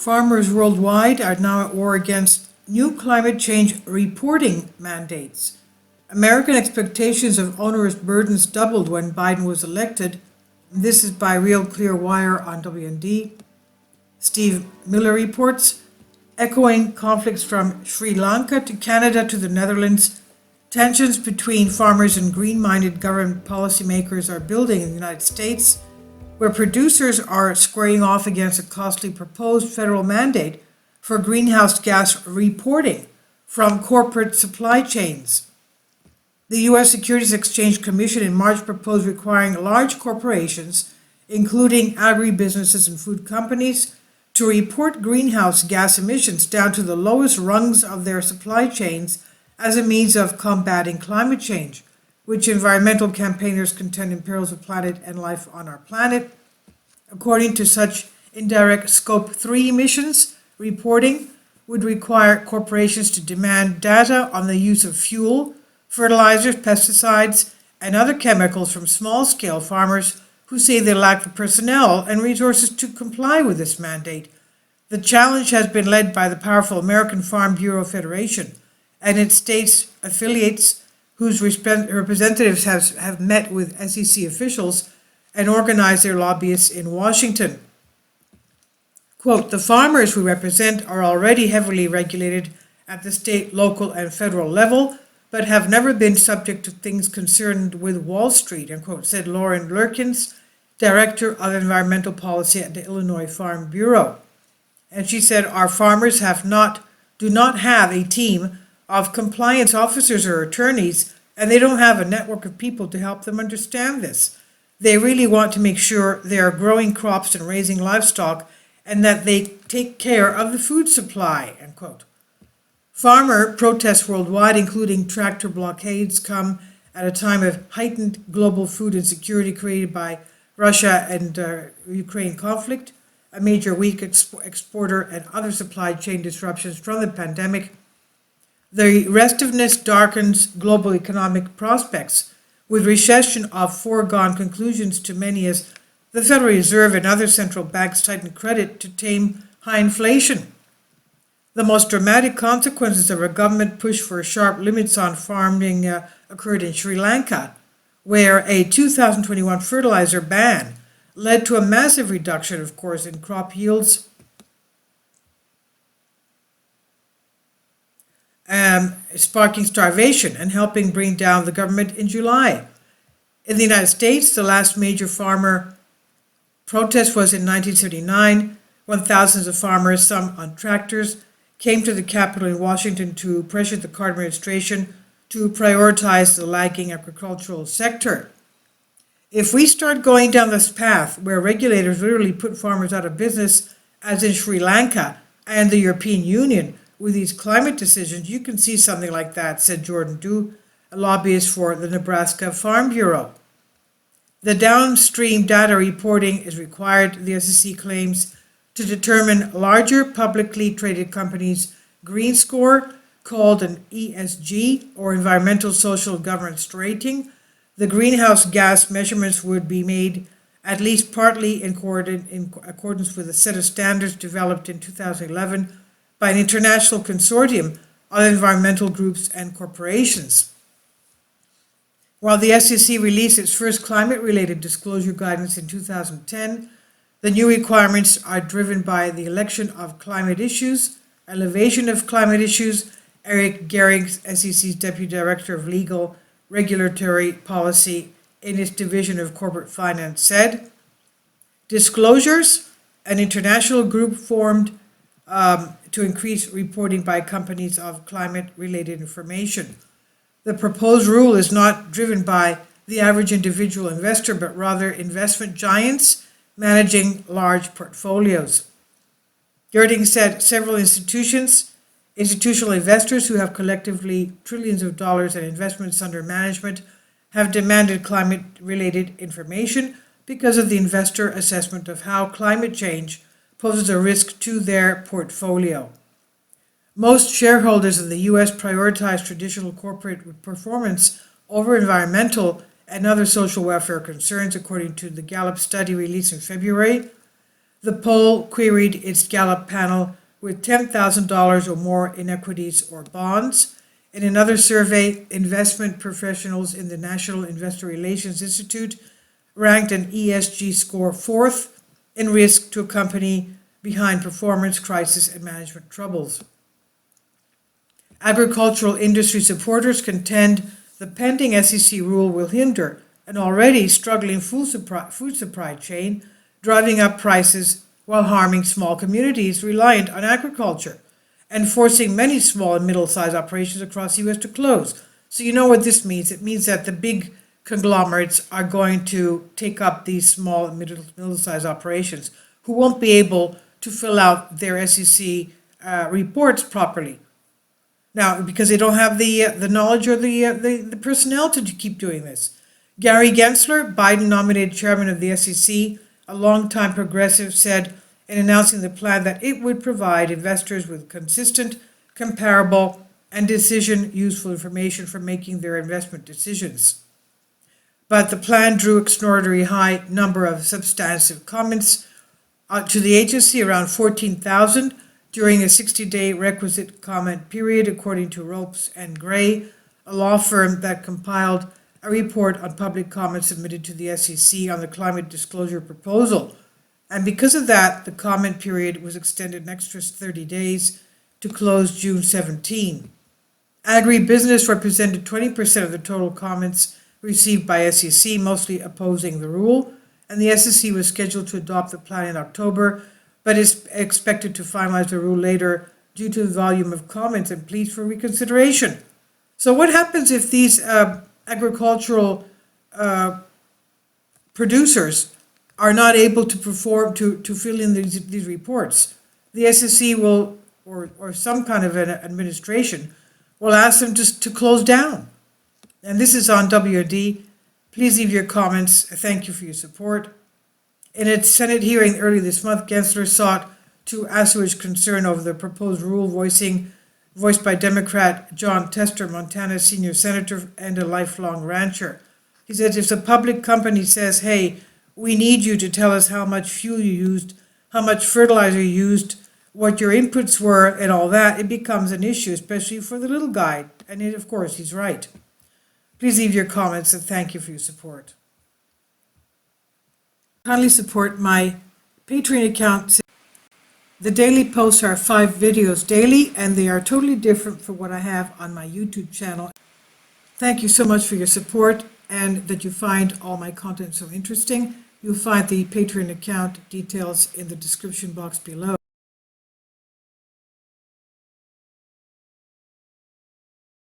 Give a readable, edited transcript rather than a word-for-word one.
Farmers worldwide are now at war against new climate change reporting mandates. American expectations of onerous burdens doubled when Biden was elected. This is by Real Clear Wire on WND. Steve Miller reports, echoing conflicts from Sri Lanka to Canada to the Netherlands, tensions between farmers and green-minded government policymakers are building in the United States, where producers are squaring off against a costly proposed federal mandate for greenhouse gas reporting from corporate supply chains. The U.S. Securities Exchange Commission in March proposed requiring large corporations, including agribusinesses and food companies, to report greenhouse gas emissions down to the lowest rungs of their supply chains as a means of combating climate change, which environmental campaigners contend imperils the planet and life on our planet. According to such indirect Scope 3 emissions, reporting would require corporations to demand data on the use of fuel, fertilizers, pesticides, and other chemicals from small-scale farmers who say they lack the personnel and resources to comply with this mandate. The challenge has been led by the powerful American Farm Bureau Federation and its states affiliates whose representatives have met with SEC officials and organized their lobbyists in Washington. Quote, the farmers we represent are already heavily regulated at the state, local, and federal level, but have never been subject to things concerned with Wall Street, unquote, said Lauren Lurkins, Director of Environmental Policy at the Illinois Farm Bureau. And she said, our farmers do not have a team of compliance officers or attorneys, and they don't have a network of people to help them understand this. They really want to make sure they are growing crops and raising livestock and that they take care of the food supply, end quote. Farmer protests worldwide, including tractor blockades, come at a time of heightened global food insecurity created by Russia and Ukraine conflict, a major wheat exporter, and other supply chain disruptions from the pandemic. The restiveness darkens global economic prospects, with recession of foregone conclusions to many as the Federal Reserve and other central banks tighten credit to tame high inflation. The most dramatic consequences of a government push for sharp limits on farming occurred in Sri Lanka, where a 2021 fertilizer ban led to a massive reduction, of course, in crop yields, sparking starvation and helping bring down the government in July. In the United States, the last major farmer protest was in 1979, when thousands of farmers, some on tractors, came to the Capitol in Washington to pressure the Carter administration to prioritize the lagging agricultural sector. If we start going down this path where regulators literally put farmers out of business, as in Sri Lanka and the European Union, with these climate decisions, you can see something like that, said Jordan Du, a lobbyist for the Nebraska Farm Bureau. The downstream data reporting is required, the SEC claims, to determine larger publicly traded companies' green score, called an ESG, or Environmental Social Governance Rating. The greenhouse gas measurements would be made at least partly in accordance with a set of standards developed in 2011 by an international consortium of environmental groups and corporations. While the SEC released its first climate-related disclosure guidance in 2010, the new requirements are driven by the election of climate issues, elevation of climate issues. Eric Gehring, SEC's Deputy Director of Legal Regulatory Policy in its Division of Corporate Finance, said, disclosures, an international group formed to increase reporting by companies of climate-related information. The proposed rule is not driven by the average individual investor, but rather investment giants managing large portfolios. Gerding said several institutional investors who have collectively trillions of dollars in investments under management have demanded climate-related information because of the investor assessment of how climate change poses a risk to their portfolio. Most shareholders in the U.S. prioritize traditional corporate performance over environmental and other social welfare concerns, according to the Gallup study released in February. The poll queried its Gallup panel with $10,000 or more in equities or bonds. In another survey, investment professionals in the National Investor Relations Institute ranked an ESG score fourth in risk to a company behind performance, crisis, and management troubles. Agricultural industry supporters contend the pending SEC rule will hinder an already struggling food supply chain, driving up prices while harming small communities reliant on agriculture and forcing many small and middle-sized operations across the U.S. to close. So you know what this means. It means that the big conglomerates are going to take up these small and middle-sized operations who won't be able to fill out their SEC reports properly. Now, because they don't have the knowledge or the personnel to keep doing this. Gary Gensler, Biden-nominated chairman of the SEC, a longtime progressive, said in announcing the plan that it would provide investors with consistent, comparable, and decision-useful information for making their investment decisions. But the plan drew extraordinarily high number of substantive comments to the agency, around 14,000, during a 60-day requisite comment period, according to Ropes and Gray, a law firm that compiled a report on public comments submitted to the SEC on the climate disclosure proposal. And because of that, the comment period was extended an extra 30 days to close June 17. Agribusiness represented 20% of the total comments received by SEC, mostly opposing the rule, and the SEC was scheduled to adopt the plan in October, but is expected to finalize the rule later due to the volume of comments and pleas for reconsideration. So what happens if these agricultural producers are not able to perform, to fill in these reports? The SEC will, or some kind of an administration, will ask them to close down. And this is on WD. Please leave your comments. Thank you for your support. In a Senate hearing early this month, Gensler sought to assuage concern over the proposed rule voiced by Democrat John Tester, Montana's senior senator and a lifelong rancher. He said, if a public company says, hey, we need you to tell us how much fuel you used, how much fertilizer you used, what your inputs were, and all that, it becomes an issue, especially for the little guy. And of course, he's right. Please leave your comments and thank you for your support. Kindly support my Patreon account. The daily posts are 5 videos daily, and they are totally different from what I have on my YouTube channel. Thank you so much for your support and that you find all my content so interesting. You'll find the Patreon account details in the description box below.